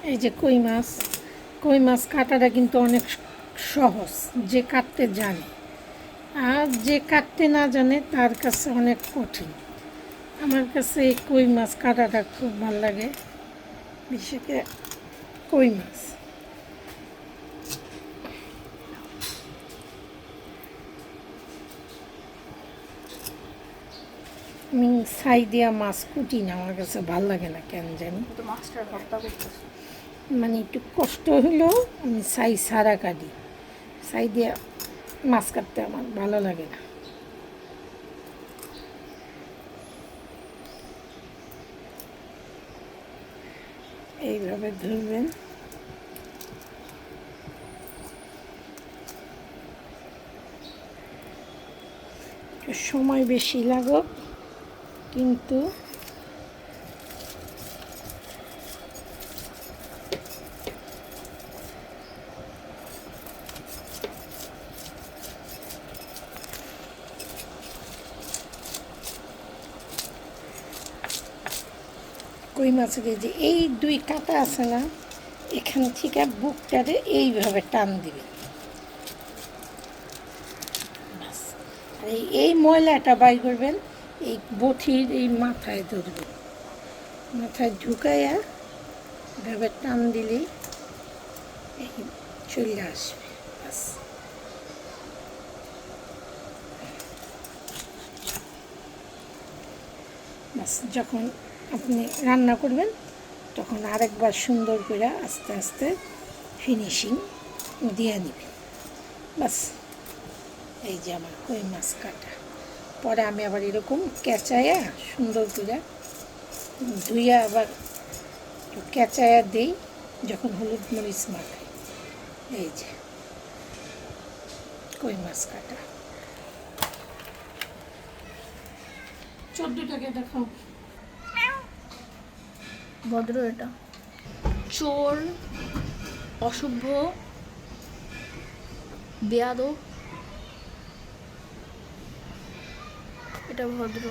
এই যে কই মাছ কাটাটা কিন্তু অনেক সহজ, যে কাটতে জানে। আর যে কাটতে না জানে তার কাছে অনেক কঠিন। আমার কাছে এই কই মাছ কাটাটা খুব ভালো লাগে, বিশেষ করে কই মাছ। আমি ছাই দিয়া মাছ কুটি না, আমার কাছে ভালো লাগে না কেন জানি। মাছটার হত্যা করতেছে, মানে একটু কষ্ট হলেও আমি ছাই ছাড়া কাটি। ছাই দিয়া মাছ কাটতে আমার ভালো লাগে না। এইভাবে ধরবেন। সময় বেশি লাগুক, কিন্তু কই মাছের যে এই দুই কাটা আছে না, এখান থেকে বুকটারে এইভাবে টান দিবে। আর এই ময়লাটা বাই করবেন, এই বঠির এই মাথায় ধরবেন, মাথায় ঢুকাইয়া এভাবে টান দিলেই এই চলে আসবে। বাস। বাস, যখন আপনি রান্না করবেন তখন আরেকবার সুন্দর করে আস্তে আস্তে ফিনিশিং দিয়ে নেবেন। বাস, এই যে আমার কই মাছ কাটা। পরে আমি আবার এরকম কেঁচাইয়া সুন্দর করে ধুইয়া আবার কেঁচাইয়া দিই যখন হলুদ মরিচ মাখাই। এই যে কই মাছ কাটা। 14টাকে দেখো। ভদ্র এটা চোর, অসভ্য, বেয়াদব, এটা ভদ্র।